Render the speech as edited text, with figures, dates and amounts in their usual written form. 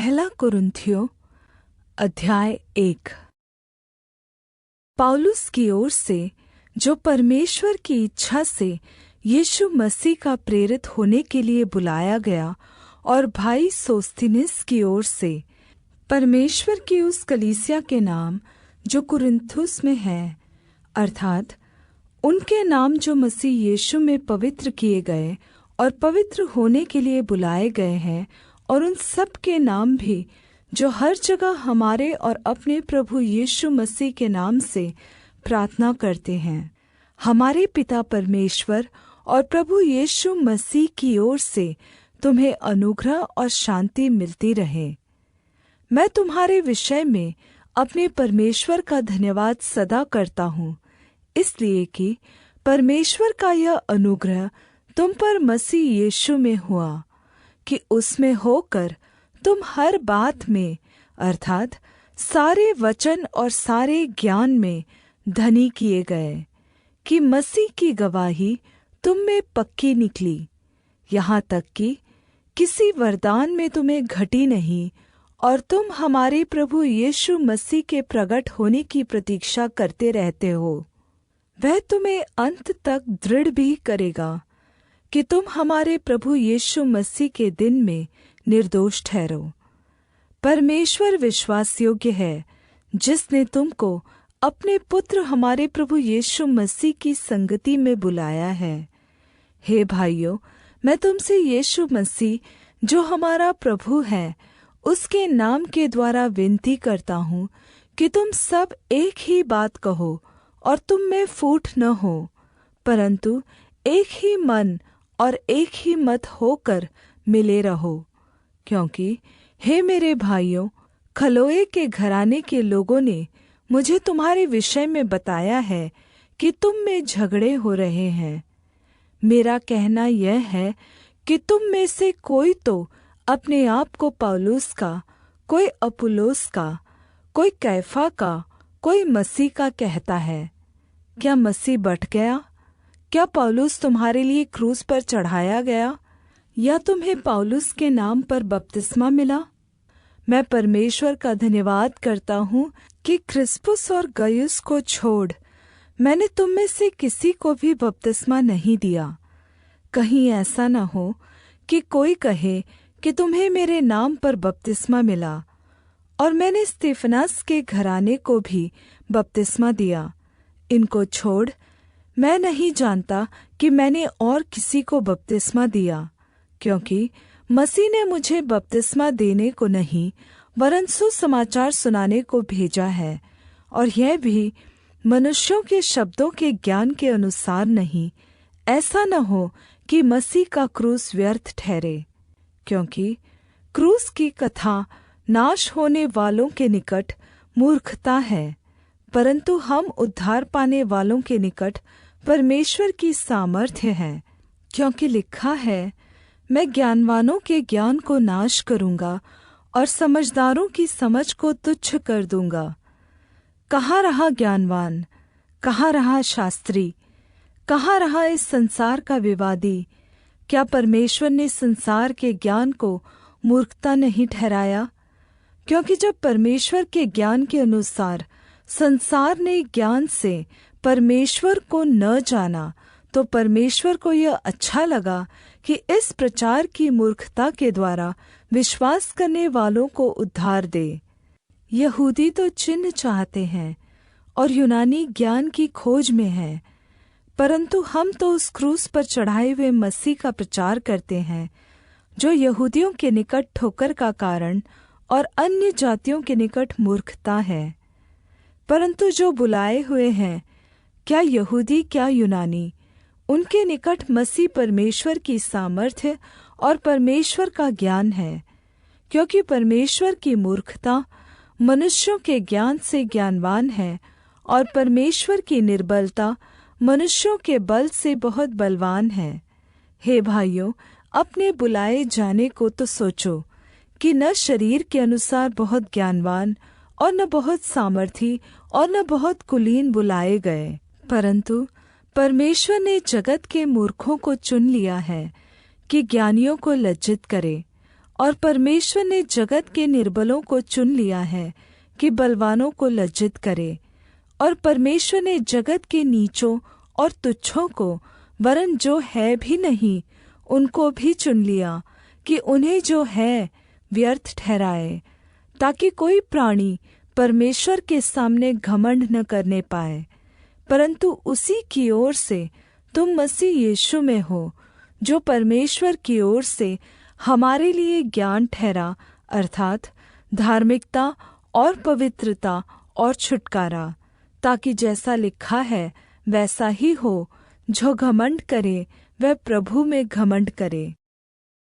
पहला कुरिन्थियों अध्याय 1। पौलुस की ओर से, जो परमेश्वर की इच्छा से यीशु मसीह का प्रेरित होने के लिए बुलाया गया, और भाई सोस्थिनेस की ओर से, परमेश्वर की उस कलीसिया के नाम जो कुरिन्थुस में है, अर्थात उनके नाम जो मसीह यीशु में पवित्र किए गए और पवित्र होने के लिए बुलाए गए हैं, और उन सब के नाम भी जो हर जगह हमारे और अपने प्रभु यीशु मसीह के नाम से प्रार्थना करते हैं। हमारे पिता परमेश्वर और प्रभु यीशु मसीह की ओर से तुम्हें अनुग्रह और शान्ति मिलती रहे। मैं तुम्हारे विषय में अपने परमेश्वर का धन्यवाद सदा करता हूँ, इसलिए कि परमेश्वर का यह अनुग्रह तुम पर मसीह यीशु में हुआ कि उसमें होकर तुम हर बात में, अर्थात सारे वचन और सारे ज्ञान में धनी किए गए, कि मसीह की गवाही तुम में पक्की निकली, यहाँ तक कि किसी वरदान में तुम्हें घटी नहीं, और तुम हमारे प्रभु यीशु मसीह के प्रगट होने की प्रतीक्षा करते रहते हो। वह तुम्हें अंत तक दृढ़ भी करेगा कि तुम हमारे प्रभु यीशु मसीह के दिन में निर्दोष ठहरो। परमेश्वर विश्वासयोग्य है, जिसने तुमको अपने पुत्र हमारे प्रभु यीशु मसीह की संगति में बुलाया है। हे भाइयों, मैं तुमसे यीशु मसीह जो हमारा प्रभु है, उसके नाम के द्वारा विनती करता हूँ कि तुम सब एक ही बात कहो और तुम में फूट न हो, परंतु एक ही मन और एक ही मत होकर मिले रहो। क्योंकि हे मेरे भाइयों, खलोए के घराने के लोगों ने मुझे तुम्हारे विषय में बताया है कि तुम में झगड़े हो रहे हैं। मेरा कहना यह है कि तुम में से कोई तो अपने आप को पौलुस का, कोई अपुल्लोस का, कोई कैफा का, कोई मसीह का कहता है। क्या मसीह बँट गया? क्या पौलुस तुम्हारे लिए क्रूस पर चढ़ाया गया, या तुम्हें पौलुस के नाम पर बपतिस्मा मिला? मैं परमेश्वर का धन्यवाद करता हूँ कि क्रिस्पुस और गयुस को छोड़ मैंने तुम में से किसी को भी बपतिस्मा नहीं दिया। कहीं ऐसा न हो कि कोई कहे कि तुम्हें मेरे नाम पर बपतिस्मा मिला, और मैंने स्तिफनास के घराने को भी बपतिस्मा दिया। इनको छोड़ मैं नहीं जानता कि मैंने और किसी को बपतिस्मा दिया, क्योंकि मसीह ने मुझे बपतिस्मा देने को नहीं, वरन सुसमाचार सुनाने को भेजा है, और यह भी मनुष्यों के शब्दों के ज्ञान के अनुसार नहीं, ऐसा न हो कि मसीह का क्रूस व्यर्थ ठहरे। क्योंकि क्रूस की कथा नाश होने वालों के निकट मूर्खता है, परंतु हम उद्धार पाने वालों के निकट परमेश्वर की सामर्थ्य है। क्योंकि लिखा है, मैं ज्ञानवानों के ज्ञान को नाश करूँगा और समझदारों की समझ को तुच्छ कर दूँगा। कहाँ रहा ज्ञानवान? कहाँ रहा शास्त्री? कहाँ रहा इस संसार का विवादी? क्या परमेश्वर ने संसार के ज्ञान को मूर्खता नहीं ठहराया? क्योंकि जब परमेश्वर के ज्ञान के अनुसार संसार ने ज्ञान से परमेश्वर को न जाना, तो परमेश्वर को यह अच्छा लगा कि इस प्रचार की मूर्खता के द्वारा विश्वास करने वालों को उद्धार दे। यहूदी तो चिन्ह चाहते हैं और यूनानी ज्ञान की खोज में हैं, परंतु हम तो उस क्रूस पर चढ़ाए हुए मसीह का प्रचार करते हैं, जो यहूदियों के निकट ठोकर का कारण और अन्य जातियों के निकट मूर्खता है। परंतु जो बुलाए हुए हैं, क्या यहूदी क्या यूनानी, उनके निकट मसीह परमेश्वर की सामर्थ्य और परमेश्वर का ज्ञान है। क्योंकि परमेश्वर की मूर्खता मनुष्यों के ज्ञान से ज्ञानवान है, और परमेश्वर की निर्बलता मनुष्यों के बल से बहुत बलवान है। हे भाइयों, अपने बुलाए जाने को तो सोचो कि न शरीर के अनुसार बहुत ज्ञानवान और न बहुत सामर्थी और न बहुत कुलीन बुलाए गए, परंतु परमेश्वर ने जगत के मूर्खों को चुन लिया है कि ज्ञानियों को लज्जित करे, और परमेश्वर ने जगत के निर्बलों को चुन लिया है कि बलवानों को लज्जित करे। और परमेश्वर ने जगत के नीचों और तुच्छों को, वरन जो है भी नहीं, उनको भी चुन लिया कि उन्हें जो है व्यर्थ ठहराए, ताकि कोई प्राणी परमेश्वर के सामने घमंड न करने पाए। परन्तु उसी की ओर से तुम मसीह यीशु में हो, जो परमेश्वर की ओर से हमारे लिए ज्ञान ठहरा, अर्थात् धार्मिकता और पवित्रता और छुटकारा, ताकि जैसा लिखा है वैसा ही हो, जो घमंड करे वह प्रभु में घमंड करे।